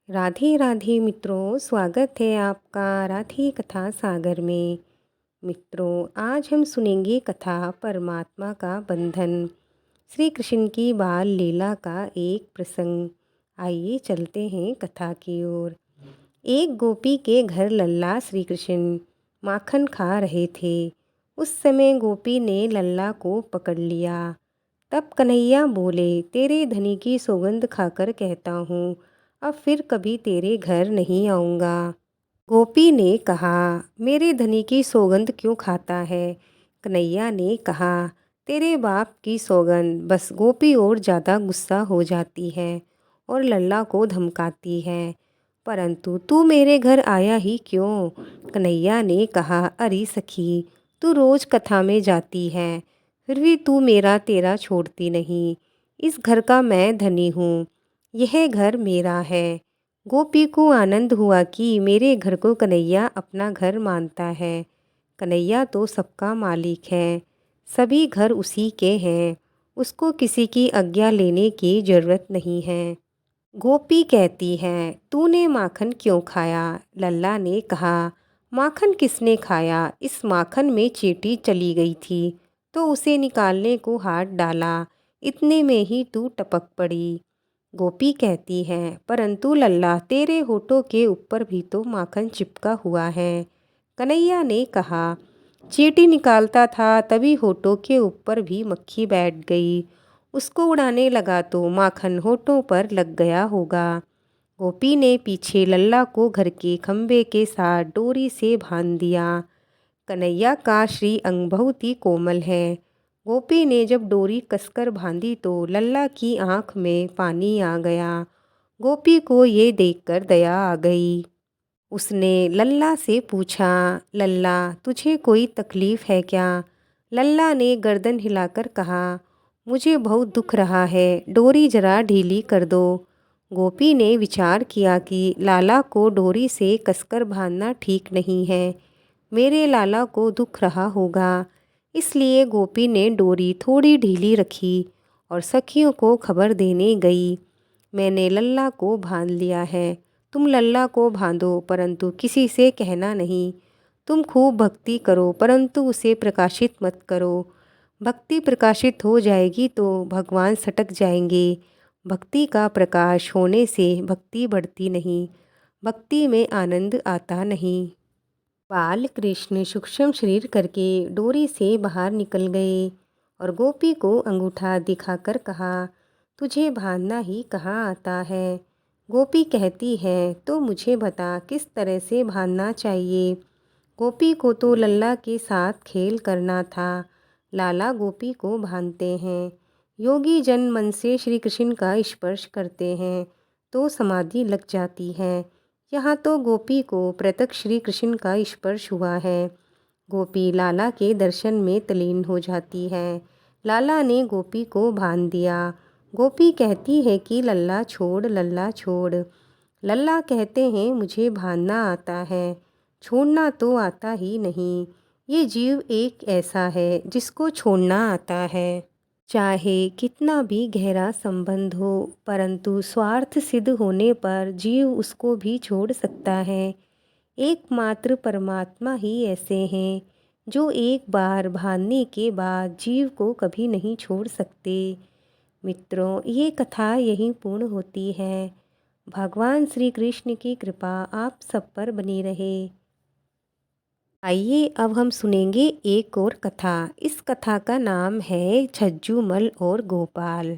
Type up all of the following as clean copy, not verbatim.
राधे राधे मित्रों, स्वागत है आपका राधे कथा सागर में। मित्रों, आज हम सुनेंगे कथा परमात्मा का बंधन, श्री कृष्ण की बाल लीला का एक प्रसंग। आइए चलते हैं कथा की ओर। एक गोपी के घर लल्ला श्री कृष्ण माखन खा रहे थे। उस समय गोपी ने लल्ला को पकड़ लिया। तब कन्हैया बोले, तेरे धनी की सौगंध खाकर कहता हूँ, अब फिर कभी तेरे घर नहीं आऊँगा। गोपी ने कहा, मेरे धनी की सौगंध क्यों खाता है? कन्हैया ने कहा, तेरे बाप की सौगंध। बस गोपी और ज़्यादा गुस्सा हो जाती है और लल्ला को धमकाती है। परंतु तू मेरे घर आया ही क्यों? कन्हैया ने कहा, अरे सखी, तू रोज़ कथा में जाती है, फिर भी तू मेरा तेरा छोड़ती नहीं। इस घर का मैं धनी हूँ, यह घर मेरा है। गोपी को आनंद हुआ कि मेरे घर को कन्हैया अपना घर मानता है। कन्हैया तो सबका मालिक है, सभी घर उसी के हैं, उसको किसी की आज्ञा लेने की जरूरत नहीं है। गोपी कहती है, तूने माखन क्यों खाया? लल्ला ने कहा, माखन किसने खाया? इस माखन में चींटी चली गई थी तो उसे निकालने को हाथ डाला, इतने में ही तू टपक पड़ी। गोपी कहती है, परंतु लल्ला, तेरे होठों के ऊपर भी तो माखन चिपका हुआ है। कन्हैया ने कहा, चींटी निकालता था तभी होठों के ऊपर भी मक्खी बैठ गई, उसको उड़ाने लगा तो माखन होठों पर लग गया होगा। गोपी ने पीछे लल्ला को घर के खंभे के साथ डोरी से बांध दिया। कन्हैया का श्री अंग बहुत ही कोमल है। गोपी ने जब डोरी कसकर बांधी तो लल्ला की आंख में पानी आ गया। गोपी को ये देखकर दया आ गई। उसने लल्ला से पूछा, लल्ला, तुझे कोई तकलीफ़ है क्या? लल्ला ने गर्दन हिलाकर कहा, मुझे बहुत दुख रहा है, डोरी जरा ढीली कर दो। गोपी ने विचार किया कि लाला को डोरी से कसकर बांधना ठीक नहीं है, मेरे लाला को दुख रहा होगा। इसलिए गोपी ने डोरी थोड़ी ढीली रखी और सखियों को खबर देने गई, मैंने लल्ला को बांध लिया है, तुम लल्ला को बांधो, परंतु किसी से कहना नहीं। तुम खूब भक्ति करो, परंतु उसे प्रकाशित मत करो। भक्ति प्रकाशित हो जाएगी तो भगवान सटक जाएंगे। भक्ति का प्रकाश होने से भक्ति बढ़ती नहीं, भक्ति में आनंद आता नहीं। बाल कृष्ण सूक्ष्म शरीर करके डोरी से बाहर निकल गए और गोपी को अंगूठा दिखाकर कहा, तुझे बांधना ही कहाँ आता है? गोपी कहती है, तो मुझे बता किस तरह से बांधना चाहिए। गोपी को तो लल्ला के साथ खेल करना था। लाला गोपी को बांधते हैं। योगी जन मन से श्री कृष्ण का स्पर्श करते हैं तो समाधि लग जाती है। यहाँ तो गोपी को प्रत्यक्ष श्री कृष्ण का स्पर्श हुआ है। गोपी लाला के दर्शन में तल्लीन हो जाती है। लाला ने गोपी को बांध दिया। गोपी कहती है कि लल्ला छोड़, लल्ला छोड़। लल्ला कहते हैं, मुझे बांधना आता है, छोड़ना तो आता ही नहीं। ये जीव एक ऐसा है जिसको छोड़ना आता है। चाहे कितना भी गहरा संबंध हो, परंतु स्वार्थ सिद्ध होने पर जीव उसको भी छोड़ सकता है। एकमात्र परमात्मा ही ऐसे हैं जो एक बार बांधने के बाद जीव को कभी नहीं छोड़ सकते। मित्रों, ये कथा यहीं पूर्ण होती है। भगवान श्री कृष्ण की कृपा आप सब पर बनी रहे। आइए अब हम सुनेंगे एक और कथा। इस कथा का नाम है छज्जूमल और गोपाल।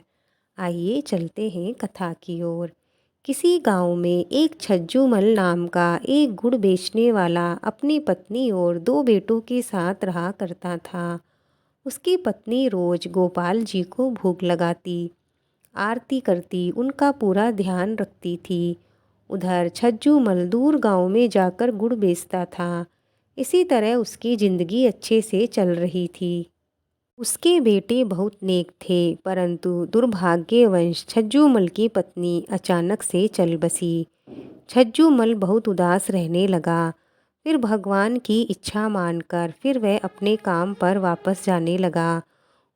आइए चलते हैं कथा की ओर। किसी गांव में एक छज्जूमल नाम का एक गुड़ बेचने वाला अपनी पत्नी और दो बेटों के साथ रहा करता था। उसकी पत्नी रोज गोपाल जी को भोग लगाती, आरती करती, उनका पूरा ध्यान रखती थी। उधर छज्जूमल दूर गांव में जाकर गुड़ बेचता था। इसी तरह उसकी जिंदगी अच्छे से चल रही थी। उसके बेटे बहुत नेक थे, परंतु दुर्भाग्यवश छज्जूमल की पत्नी अचानक से चल बसी। छज्जूमल बहुत उदास रहने लगा। फिर भगवान की इच्छा मानकर फिर वह अपने काम पर वापस जाने लगा।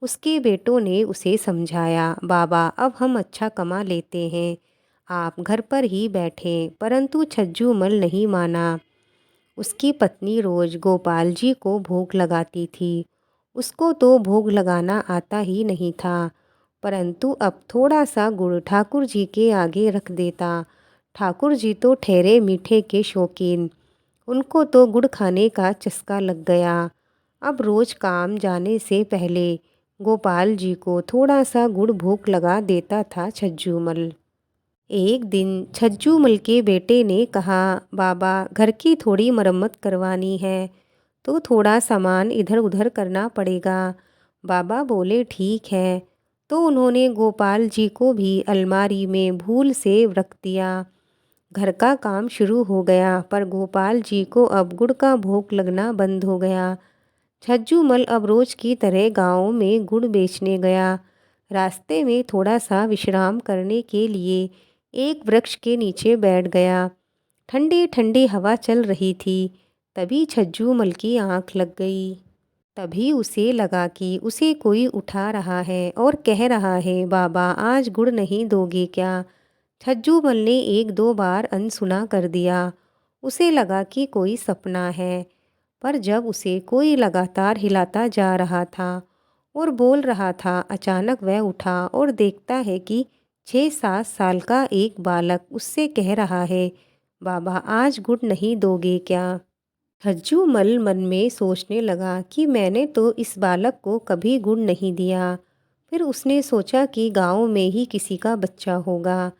उसके बेटों ने उसे समझाया, बाबा अब हम अच्छा कमा लेते हैं, आप घर पर ही बैठें। परंतु छज्जूमल नहीं माना। उसकी पत्नी रोज गोपाल जी को भोग लगाती थी। उसको तो भोग लगाना आता ही नहीं था, परंतु अब थोड़ा सा गुड़ ठाकुर जी के आगे रख देता। ठाकुर जी तो ठहरे मीठे के शौकीन, उनको तो गुड़ खाने का चस्का लग गया। अब रोज काम जाने से पहले गोपाल जी को थोड़ा सा गुड़ भोग लगा देता था छज्जूमल। एक दिन छज्जूमल के बेटे ने कहा, बाबा घर की थोड़ी मरम्मत करवानी है, तो थोड़ा सामान इधर उधर करना पड़ेगा। बाबा बोले ठीक है। तो उन्होंने गोपाल जी को भी अलमारी में भूल से रख दिया। घर का काम शुरू हो गया, पर गोपाल जी को अब गुड़ का भोग लगना बंद हो गया। छज्जूमल अब रोज की तरह गांव में गुड़ बेचने गया। रास्ते में थोड़ा सा विश्राम करने के लिए एक वृक्ष के नीचे बैठ गया। ठंडी ठंडी हवा चल रही थी। तभी छज्जूमल की आंख लग गई। तभी उसे लगा कि उसे कोई उठा रहा है और कह रहा है, बाबा आज गुड़ नहीं दोगे क्या? छज्जूमल ने एक दो बार अनसुना कर दिया। उसे लगा कि कोई सपना है, पर जब उसे कोई लगातार हिलाता जा रहा था और बोल रहा था, अचानक वह उठा और देखता है कि 6-7 साल का एक बालक उससे कह रहा है, बाबा आज गुड़ नहीं दोगे क्या? छज्जूमल मन में सोचने लगा कि मैंने तो इस बालक को कभी गुड़ नहीं दिया। फिर उसने सोचा कि गांव में ही किसी का बच्चा होगा।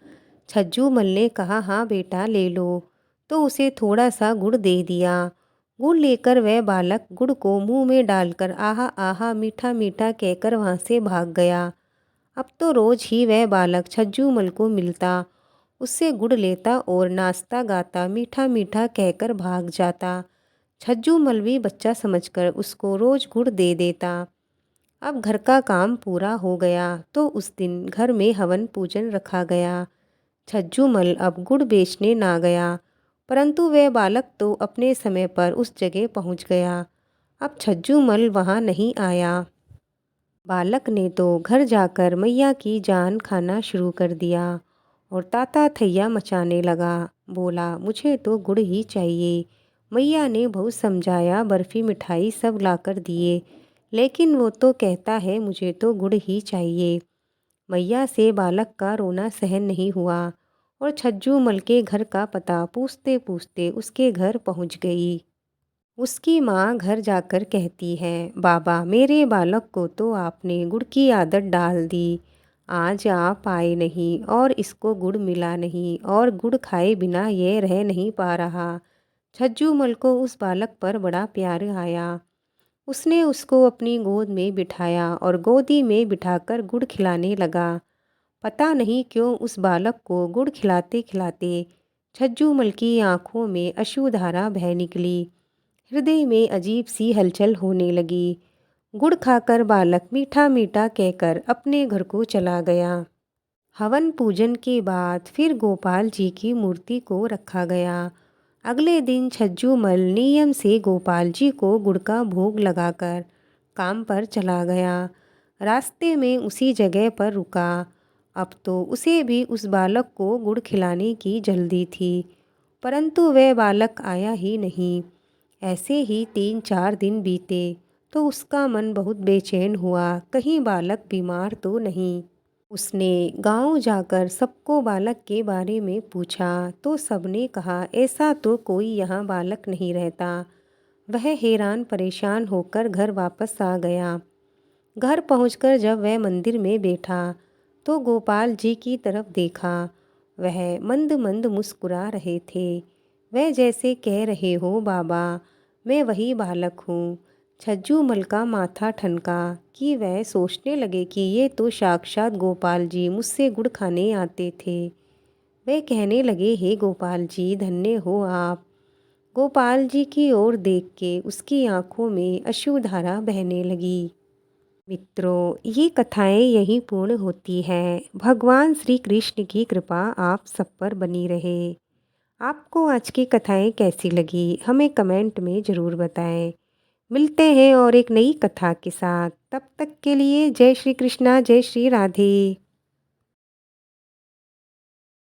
छज्जूमल ने कहा, हाँ बेटा ले लो। तो उसे थोड़ा सा गुड़ दे दिया। गुड़ लेकर वह बालक गुड़ को मुंह में डालकर आहा आहा मीठा मीठा कहकर वहाँ से भाग गया। अब तो रोज ही वह बालक छज्जूमल को मिलता, उससे गुड़ लेता और नाचता गाता मीठा मीठा कहकर भाग जाता। छज्जूमल भी बच्चा समझकर उसको रोज गुड़ दे देता। अब घर का काम पूरा हो गया तो उस दिन घर में हवन पूजन रखा गया। छज्जूमल अब गुड़ बेचने ना गया, परंतु वह बालक तो अपने समय पर उस जगह पहुंच गया। अब छज्जूमल वहां नहीं आया। बालक ने तो घर जाकर मैया की जान खाना शुरू कर दिया और ताता थैया मचाने लगा। बोला, मुझे तो गुड़ ही चाहिए। मैया ने बहुत समझाया, बर्फ़ी मिठाई सब लाकर दिए, लेकिन वो तो कहता है मुझे तो गुड़ ही चाहिए। मैया से बालक का रोना सहन नहीं हुआ और छज्जूमल के घर का पता पूछते पूछते उसके घर पहुंच गई। उसकी माँ घर जाकर कहती है, बाबा मेरे बालक को तो आपने गुड़ की आदत डाल दी। आज आप आए नहीं और इसको गुड़ मिला नहीं और गुड़ खाए बिना ये रह नहीं पा रहा। छज्जूमल को उस बालक पर बड़ा प्यार आया। उसने उसको अपनी गोद में बिठाया और गोदी में बिठाकर गुड़ खिलाने लगा। पता नहीं क्यों उस बालक को गुड़ खिलाते खिलाते छज्जूमल की आंखों में अश्रुधारा बह निकली। हृदय में अजीब सी हलचल होने लगी। गुड़ खाकर बालक मीठा मीठा कहकर अपने घर को चला गया। हवन पूजन के बाद फिर गोपाल जी की मूर्ति को रखा गया। अगले दिन छज्जूमल नियम से गोपाल जी को गुड़ का भोग लगाकर काम पर चला गया। रास्ते में उसी जगह पर रुका। अब तो उसे भी उस बालक को गुड़ खिलाने की जल्दी थी, परंतु वह बालक आया ही नहीं। ऐसे ही 3-4 दिन बीते तो उसका मन बहुत बेचैन हुआ, कहीं बालक बीमार तो नहीं। उसने गांव जाकर सबको बालक के बारे में पूछा तो सबने कहा, ऐसा तो कोई यहाँ बालक नहीं रहता। वह हैरान परेशान होकर घर वापस आ गया। घर पहुंचकर जब वह मंदिर में बैठा तो गोपाल जी की तरफ देखा। वह मंद मंद मुस्कुरा रहे थे। वह जैसे कह रहे हो, बाबा मैं वही बालक हूँ। छज्जूमल का माथा ठनका कि वह सोचने लगे कि ये तो साक्षात गोपाल जी मुझसे गुड़ खाने आते थे। वे कहने लगे, हे गोपाल जी धन्य हो आप। गोपाल जी की ओर देख के उसकी आंखों में अश्रुधारा बहने लगी। मित्रों, ये कथाएं यहीं पूर्ण होती हैं। भगवान श्री कृष्ण की कृपा आप सब पर बनी रहे। आपको आज की कथाएं कैसी लगी हमें कमेंट में ज़रूर बताएं। मिलते हैं और एक नई कथा के साथ। तब तक के लिए जय श्री कृष्णा, जय श्री राधे।